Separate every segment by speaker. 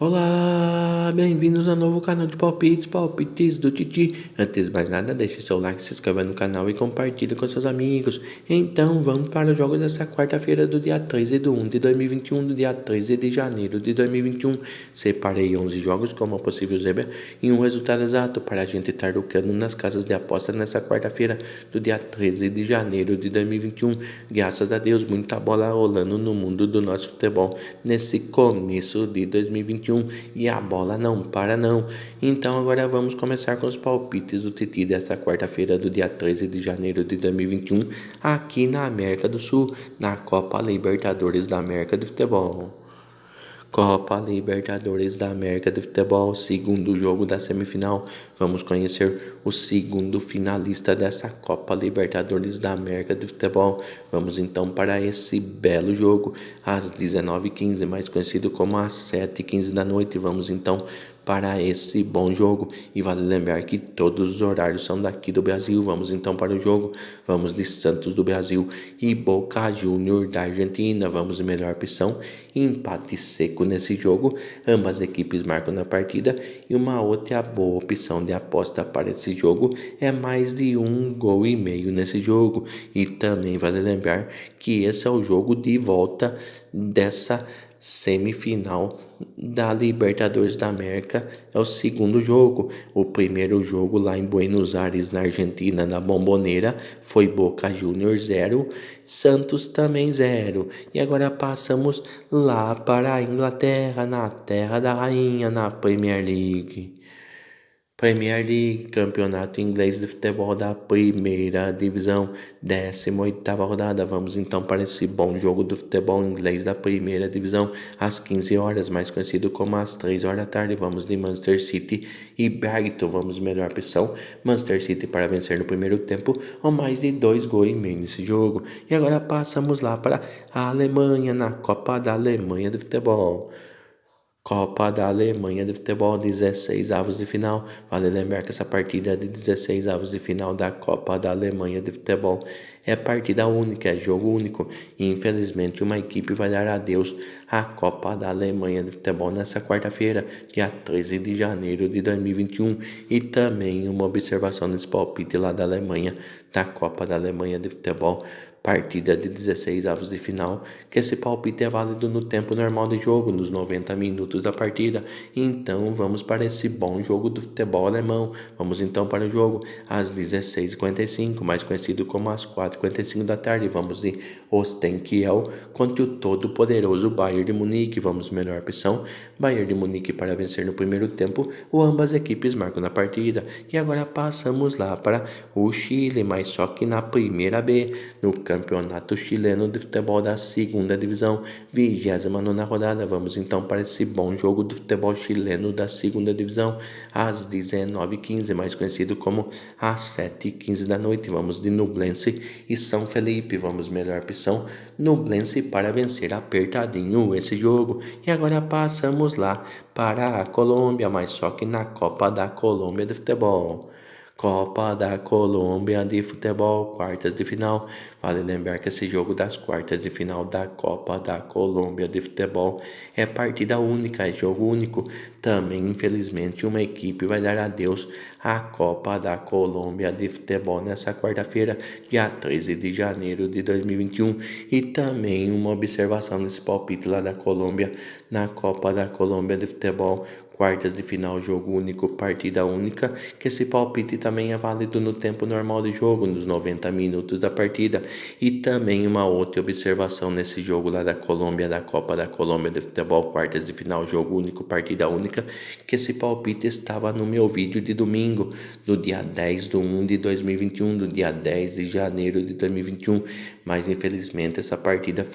Speaker 1: Olá, bem-vindos ao novo canal de palpites do Titi. Antes de mais nada, deixe seu like, se inscreva no canal e compartilhe com seus amigos. Então, vamos para os jogos dessa quarta-feira do dia 13/1 de 2021, do dia 13 de janeiro de 2021. Separei 11 jogos com uma possível zebra e um resultado exato para a gente estar lucrando nas casas de aposta nessa quarta-feira do dia 13 de janeiro de 2021. Graças a Deus, muita bola rolando no mundo do nosso futebol nesse começo de 2021. E a bola não para não. Então agora vamos começar com os palpites do Titi desta quarta-feira do dia 13 de janeiro de 2021 aqui na América do Sul, na Copa Libertadores da América de Futebol. Copa Libertadores da América de Futebol, segundo jogo da semifinal. Vamos conhecer o segundo finalista dessa Copa Libertadores da América de Futebol. Vamos então para esse belo jogo, às 19h15, mais conhecido como às 7h15 da noite. Vamos então para esse bom jogo. E vale lembrar que todos os horários são daqui do Brasil. Vamos então para o jogo. Vamos de Santos do Brasil e Boca Juniors da Argentina. Vamos de melhor opção. Empate seco nesse jogo. Ambas equipes marcam na partida. E uma outra boa opção de aposta para esse jogo é mais de 1,5 gols nesse jogo. E também vale lembrar que esse é o jogo de volta dessa semifinal da Libertadores da América. É o segundo jogo. O primeiro jogo lá em Buenos Aires, na Argentina, na Bombonera, foi Boca Juniors 0, Santos também 0. E agora passamos lá para a Inglaterra, na terra da rainha, na Premier League. Premier League, campeonato inglês de futebol da primeira divisão, 18ª rodada. Vamos então para esse bom jogo do futebol inglês da primeira divisão, às 15 horas, mais conhecido como às 3 horas da tarde. Vamos de Manchester City e Brighton. Vamos melhor opção, Manchester City para vencer no primeiro tempo, ou mais de 2,5 gols nesse jogo. E agora passamos lá para a Alemanha, na Copa da Alemanha de futebol. Copa da Alemanha de Futebol, 16 avos de final. Vale lembrar que essa partida é de 16 avos de final da Copa da Alemanha de Futebol é partida única, é jogo único. E infelizmente uma equipe vai dar adeus à Copa da Alemanha de Futebol nessa quarta-feira, dia 13 de janeiro de 2021. E também uma observação nesse palpite lá da Alemanha, da Copa da Alemanha de Futebol, partida de 16 avos de final, que esse palpite é válido no tempo normal de jogo, nos 90 minutos da partida. Então vamos para esse bom jogo do futebol alemão. Vamos então para o jogo às 16h45, mais conhecido como às 4h45 da tarde. Vamos de Ostenkiel contra o todo-poderoso Bayern de Munique. Vamos melhor opção, Bayern de Munique para vencer no primeiro tempo, ou ambas equipes marcam na partida. E agora passamos lá para o Chile, mas só que na primeira B, no campeonato chileno de futebol da segunda divisão, 29ª rodada. Vamos então para esse bom jogo do futebol chileno da segunda divisão, às 19h15, mais conhecido como às 7h15 da noite. Vamos de Nublense e São Felipe. Vamos melhor opção, Nublense para vencer apertadinho esse jogo. E agora passamos lá para a Colômbia, mas só que na Copa da Colômbia de futebol. Copa da Colômbia de Futebol, quartas de final. Vale lembrar que esse jogo das quartas de final da Copa da Colômbia de Futebol é partida única, é jogo único. Também, infelizmente, uma equipe vai dar adeus à Copa da Colômbia de Futebol nessa quarta-feira, dia 13 de janeiro de 2021. E também uma observação nesse palpite lá da Colômbia, na Copa da Colômbia de Futebol, quartas de final, jogo único, partida única, que esse palpite também é válido no tempo normal de jogo, nos 90 minutos da partida. E também uma outra observação nesse jogo lá da Colômbia, da Copa da Colômbia de Futebol, quartas de final, jogo único, partida única, que esse palpite estava no meu vídeo de domingo, do dia 10/1 de 2021, do dia 10 de janeiro de 2021, mas infelizmente essa partida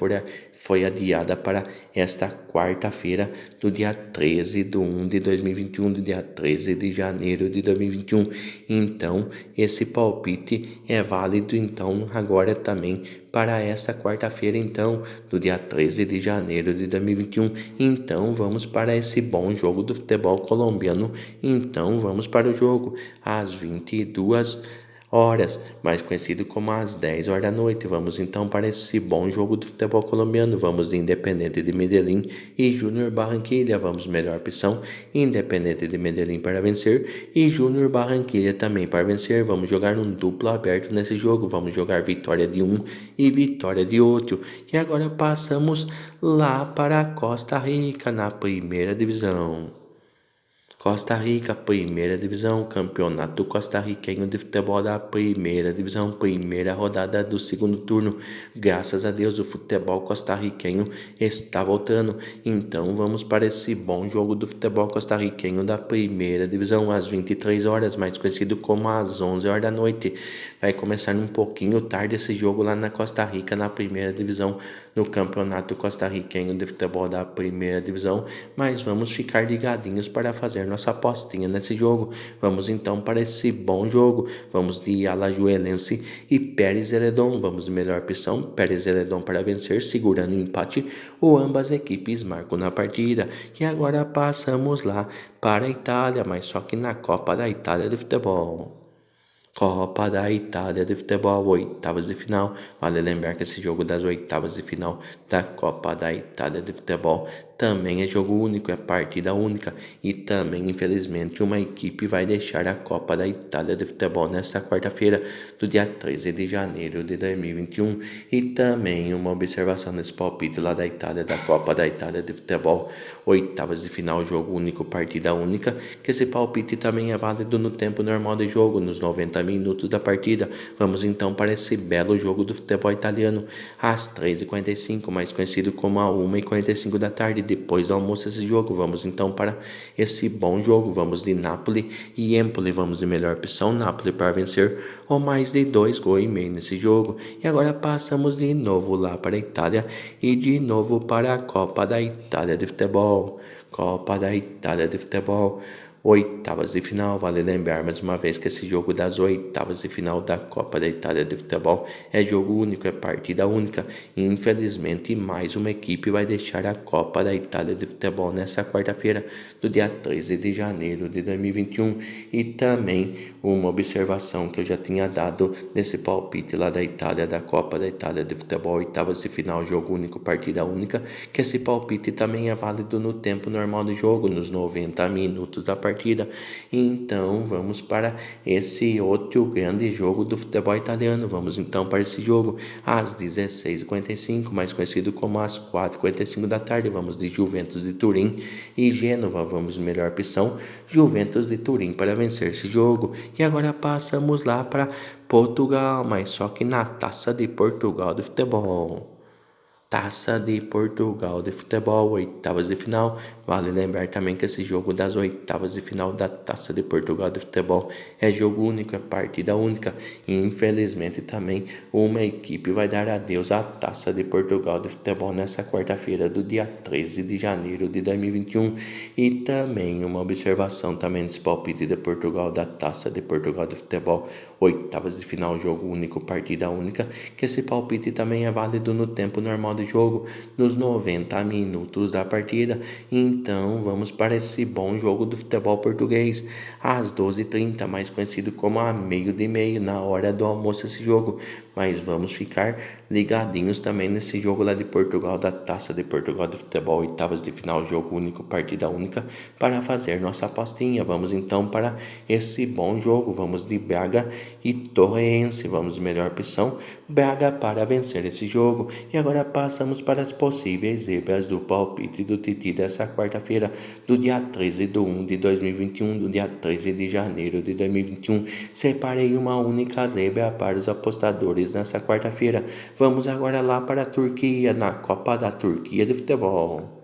Speaker 1: foi adiada para esta quarta-feira, do dia 13/1 de 2021, do dia 13 de janeiro de 2021. Então, esse palpite é válido então agora também para esta quarta-feira, então, do dia 13 de janeiro de 2021. Então, vamos para esse bom jogo do futebol colombiano. Então, vamos para o jogo às 22 horas, mais conhecido como às 10 horas da noite. Vamos então para esse bom jogo do futebol colombiano. Vamos de Independente de Medellín e Júnior Barranquilla. Vamos melhor opção, Independente de Medellín para vencer e Júnior Barranquilla também para vencer. Vamos jogar num duplo aberto nesse jogo. Vamos jogar vitória de um e vitória de outro. E agora passamos lá para Costa Rica na primeira divisão. Costa Rica, primeira divisão, campeonato costarriquenho de futebol da primeira divisão, primeira rodada do segundo turno. Graças a Deus o futebol costarriquenho está voltando. Então vamos para esse bom jogo do futebol costarriquenho da primeira divisão às 23 horas, mais conhecido como às 11 horas da noite. Vai começar um pouquinho tarde esse jogo lá na Costa Rica, na primeira divisão, no campeonato costarriquenho de futebol da primeira divisão, mas vamos ficar ligadinhos para fazer nossa apostinha nesse jogo. Vamos então para esse bom jogo. Vamos de Alajuelense e Pérez Zeledon. Vamos de melhor opção, Pérez Zeledon para vencer, segurando o empate, ou ambas equipes marcam na partida. E agora passamos lá para a Itália, mas só que na Copa da Itália de futebol. Copa da Itália de futebol, oitavas de final. Vale lembrar que esse jogo das oitavas de final da Copa da Itália de futebol também é jogo único, é partida única. E também, infelizmente, uma equipe vai deixar a Copa da Itália de futebol nesta quarta-feira, do dia 13 de janeiro de 2021. E também uma observação nesse palpite lá da Itália, da Copa da Itália de futebol, oitavas de final, jogo único, partida única, que esse palpite também é válido no tempo normal de jogo, nos 90 minutos da partida. Vamos então para esse belo jogo do futebol italiano, às 3h45, mais conhecido como a 1h45 da tarde, depois do almoço esse jogo. Vamos então para esse bom jogo. Vamos de Napoli e Empoli. Vamos de melhor opção, Napoli para vencer, ou mais de 2,5 gols nesse jogo. E agora passamos de novo lá para a Itália e de novo para a Copa da Itália de futebol. Copa da Itália de futebol, oitavas de final. Vale lembrar mais uma vez que esse jogo das oitavas de final da Copa da Itália de futebol é jogo único, é partida única. E infelizmente mais uma equipe vai deixar a Copa da Itália de futebol nessa quarta-feira, do dia 13 de janeiro de 2021. E também uma observação que eu já tinha dado nesse palpite lá da Itália, da Copa da Itália de futebol, oitavas de final, jogo único, partida única, que esse palpite também é válido no tempo normal do jogo, nos 90 minutos da partida. Então vamos para esse outro grande jogo do futebol italiano. Vamos então para esse jogo às 16h45, mais conhecido como às 4h45 da tarde. Vamos de Juventus de Turim e Gênova. Vamos melhor opção, Juventus de Turim para vencer esse jogo. E agora passamos lá para Portugal, mas só que na Taça de Portugal de futebol. Taça de Portugal de futebol, oitavas de final. Vale lembrar também que esse jogo das oitavas de final da Taça de Portugal de futebol é jogo único, é partida única. E infelizmente também uma equipe vai dar adeus à Taça de Portugal de futebol nessa quarta-feira, do dia 13 de janeiro de 2021. E também uma observação também nesse palpite de Portugal, da Taça de Portugal de futebol, oitavas de final, jogo único, partida única, que esse palpite também é válido no tempo normal de jogo, nos 90 minutos da partida. Então vamos para esse bom jogo do futebol português, às 12h30, mais conhecido como a meio de meio, na hora do almoço esse jogo. Mas vamos ficar ligadinhos também nesse jogo lá de Portugal, da Taça de Portugal de futebol, oitavas de final, jogo único, partida única, para fazer nossa apostinha. Vamos então para esse bom jogo. Vamos de Braga e Torrense. Vamos de melhor opção, Braga para vencer esse jogo. E agora passamos para as possíveis zebras do palpite do Titi dessa quarta-feira, do dia 13 de 1 de 2021, do dia 13 de janeiro de 2021. Separei uma única zebra para os apostadores nessa quarta-feira. Vamos agora lá para a Turquia, na Copa da Turquia de futebol.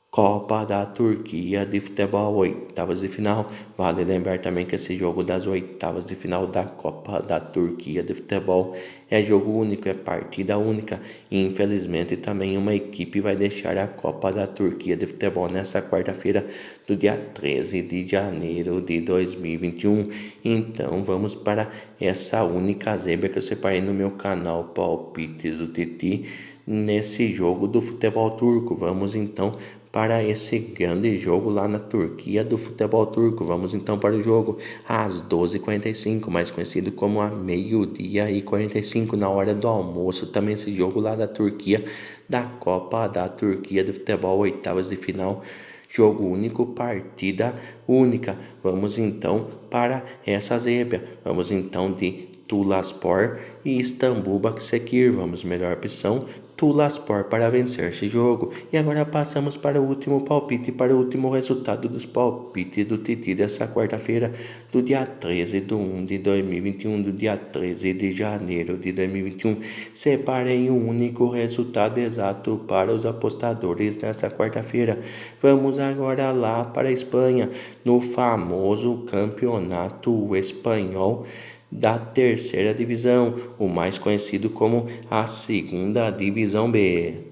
Speaker 1: Copa da Turquia de futebol, oitavas de final. Vale lembrar também que esse jogo das oitavas de final da Copa da Turquia de futebol é jogo único, é partida única. E infelizmente também uma equipe vai deixar a Copa da Turquia de futebol nessa quarta-feira, do dia 13 de janeiro de 2021. Então vamos para essa única zebra que eu separei no meu canal Palpites do Titi nesse jogo do futebol turco. Vamos então para esse grande jogo lá na Turquia do futebol turco. Vamos então para o jogo às 12h45, mais conhecido como a meio-dia e 45, na hora do almoço. Também esse jogo lá da Turquia, da Copa da Turquia de futebol, oitavas de final. Jogo único, partida única. Vamos então para essa zebra. Vamos então de Tulaspor e Istambul Başakşehir. Vamos, melhor opção, Tulaspor para vencer esse jogo. E agora passamos para o último palpite, para o último resultado dos palpites do Titi dessa quarta-feira, do dia 13 de 1 de 2021, do dia 13 de janeiro de 2021. Separei um único resultado exato para os apostadores nessa quarta-feira. Vamos agora lá para a Espanha, no famoso campeonato espanhol da terceira divisão, o mais conhecido como a segunda divisão B.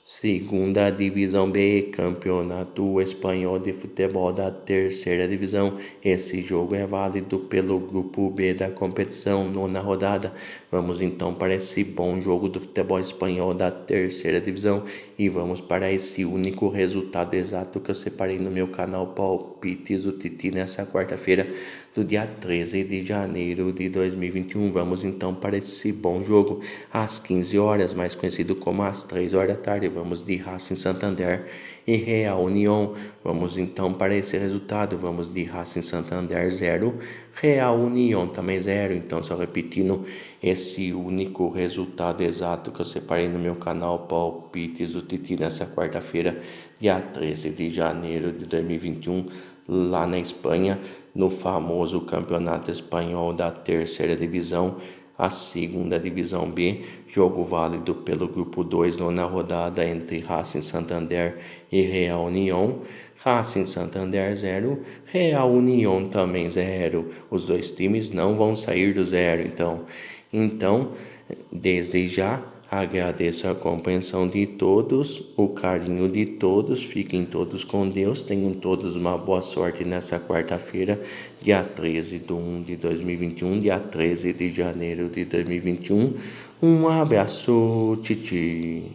Speaker 1: Segunda Divisão B, Campeonato Espanhol de Futebol da Terceira Divisão. Esse jogo é válido pelo Grupo B da competição, nona rodada. Vamos então para esse bom jogo do futebol espanhol da Terceira Divisão e vamos para esse único resultado exato que eu separei no meu canal Palpites do Titi nessa quarta-feira, do dia 13 de janeiro de 2021. Vamos então para esse bom jogo às 15 horas, mais conhecido como às 3 horas da tarde. Vamos de Racing Santander e Real União. Vamos então para esse resultado. Vamos de Racing Santander 0, Real União também 0. Então, só repetindo esse único resultado exato que eu separei no meu canal Palpites do Titi nessa quarta-feira, dia 13 de janeiro de 2021, lá na Espanha, no famoso Campeonato Espanhol da Terceira Divisão, a segunda divisão B, jogo válido pelo grupo 2, nona rodada, entre Racing Santander e Real União. Racing Santander 0, Real União também 0. Os dois times não vão sair do zero, então, desde já, agradeço a compreensão de todos, o carinho de todos, fiquem todos com Deus, tenham todos uma boa sorte nessa quarta-feira, dia 13 de 1 de 2021, dia 13 de janeiro de 2021. Um abraço, Titi.